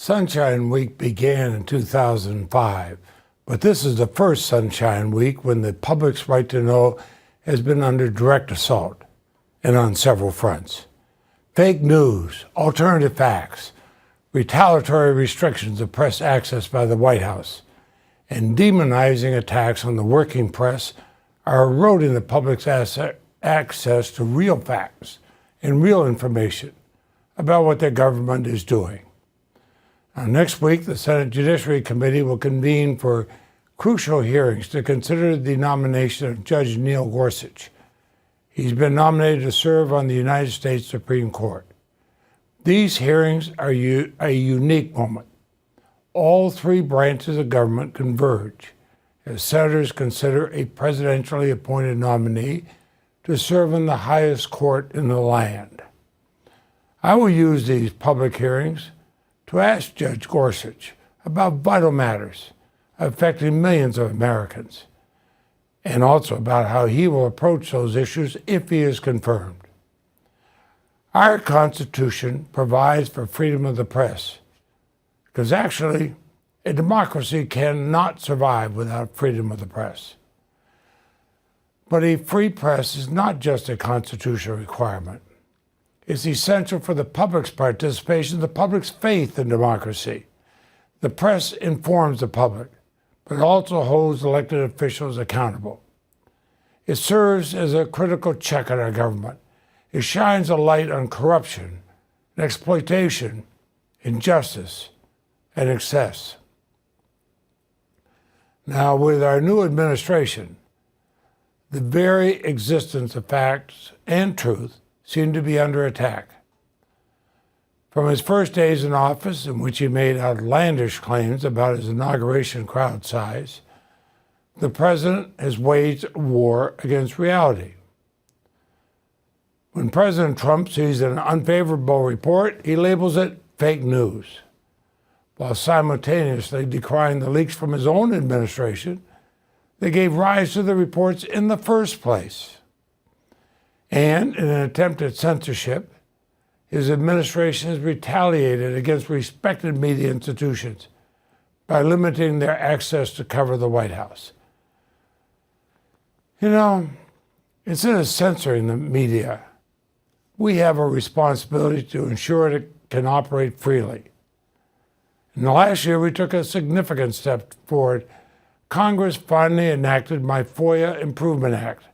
Sunshine Week began in 2005, but this is the first Sunshine Week when the public's right to know has been under direct assault, and on several fronts. Fake news, alternative facts, retaliatory restrictions of press access by the White House, and demonizing attacks on the working press are eroding the public's access to real facts and real information about what their government is doing. Now, next week, the Senate Judiciary Committee will convene for crucial hearings to consider the nomination of Judge Neil Gorsuch. He's been nominated to serve on the United States Supreme Court. These hearings are a unique moment. All three branches of government converge as senators consider a presidentially appointed nominee to serve in the highest court in the land. I will use these public hearings to ask Judge Gorsuch about vital matters affecting millions of Americans, and also about how he will approach those issues if he is confirmed. Our Constitution provides for freedom of the press, because actually, a democracy cannot survive without freedom of the press. But a free press is not just a constitutional requirement. It's essential for the public's participation, the public's faith in democracy. The press informs the public, but it also holds elected officials accountable. It serves as a critical check on our government. It shines a light on corruption, and exploitation, injustice, and excess. Now, with our new administration, the very existence of facts and truth seem to be under attack. From his first days in office, in which he made outlandish claims about his inauguration crowd size, the president has waged a war against reality. When President Trump sees an unfavorable report, he labels it fake news, while simultaneously decrying the leaks from his own administration that gave rise to the reports in the first place. And in an attempt at censorship, his administration has retaliated against respected media institutions by limiting their access to cover the White House. You know, instead of censoring the media, we have a responsibility to ensure it can operate freely. In the last year, we took a significant step forward. Congress finally enacted my FOIA Improvement Act,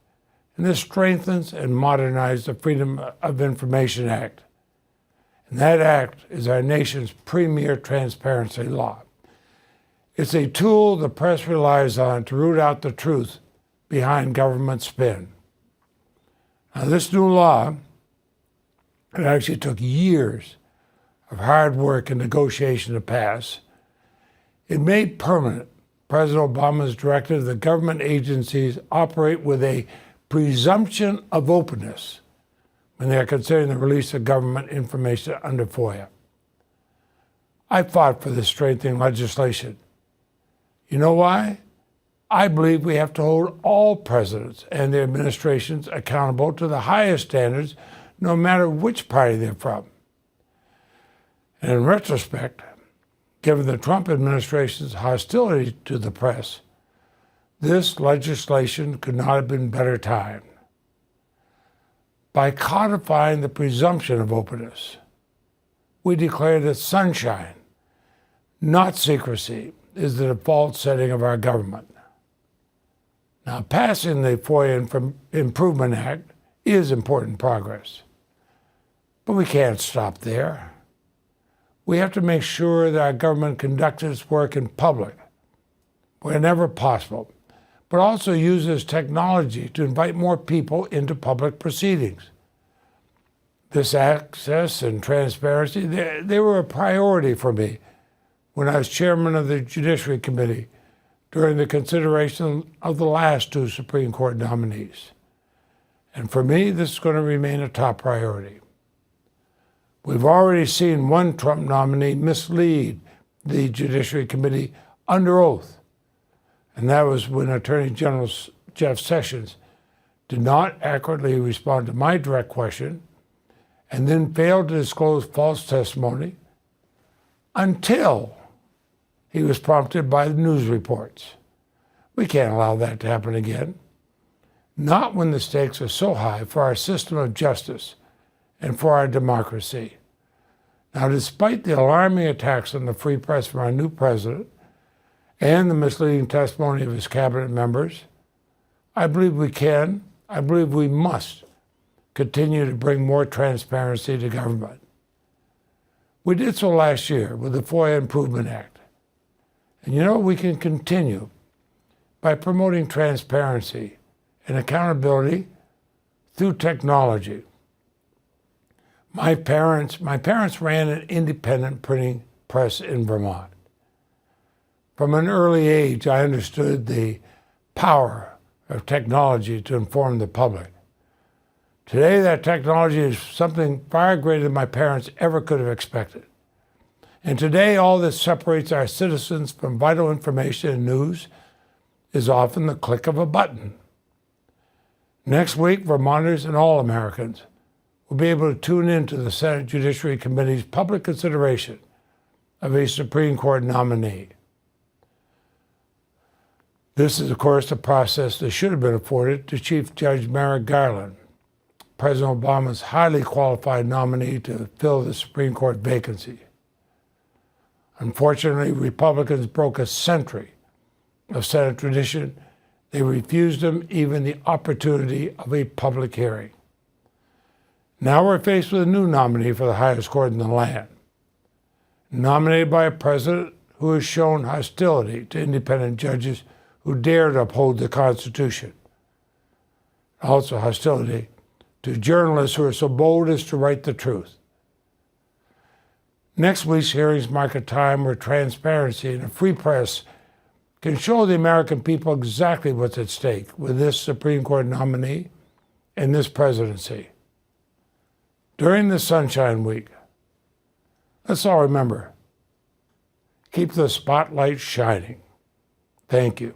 and this strengthens and modernizes the Freedom of Information Act. And that act is our nation's premier transparency law. It's a tool the press relies on to root out the truth behind government spin. Now, this new law, it actually took years of hard work and negotiation to pass. It made permanent President Obama's directive that government agencies operate with a presumption of openness when they are considering the release of government information under FOIA. I fought for this strengthening legislation. You know why? I believe we have to hold all presidents and their administrations accountable to the highest standards, no matter which party they're from. And in retrospect, given the Trump administration's hostility to the press, this legislation could not have been better timed. By codifying the presumption of openness, we declare that sunshine, not secrecy, is the default setting of our government. Now, passing the FOIA Improvement Act is important progress, but we can't stop there. We have to make sure that our government conducts its work in public whenever possible, but also uses technology to invite more people into public proceedings. This access and transparency, they were a priority for me when I was chairman of the Judiciary Committee during the consideration of the last two Supreme Court nominees. And for me, this is going to remain a top priority. We've already seen one Trump nominee mislead the Judiciary Committee under oath, and that was when Attorney General Jeff Sessions did not accurately respond to my direct question and then failed to disclose false testimony until he was prompted by the news reports. We can't allow that to happen again. Not when the stakes are so high for our system of justice and for our democracy. Now, despite the alarming attacks on the free press from our new president and the misleading testimony of his cabinet members, I believe we must continue to bring more transparency to government. We did so last year with the FOIA Improvement Act. And we can continue by promoting transparency and accountability through technology. My parents ran an independent printing press in Vermont. From an early age, I understood the power of technology to inform the public. Today, that technology is something far greater than my parents ever could have expected. And today, all that separates our citizens from vital information and news is often the click of a button. Next week, Vermonters and all Americans will be able to tune in to the Senate Judiciary Committee's public consideration of a Supreme Court nominee. This is, of course, the process that should have been afforded to Chief Judge Merrick Garland, President Obama's highly qualified nominee to fill the Supreme Court vacancy. Unfortunately, Republicans broke a century of Senate tradition. They refused him even the opportunity of a public hearing. Now we're faced with a new nominee for the highest court in the land, nominated by a president who has shown hostility to independent judges who dare to uphold the Constitution. Also hostility to journalists who are so bold as to write the truth. Next week's hearings mark a time where transparency and a free press can show the American people exactly what's at stake with this Supreme Court nominee and this presidency. During the Sunshine Week, let's all remember, keep the spotlight shining. Thank you.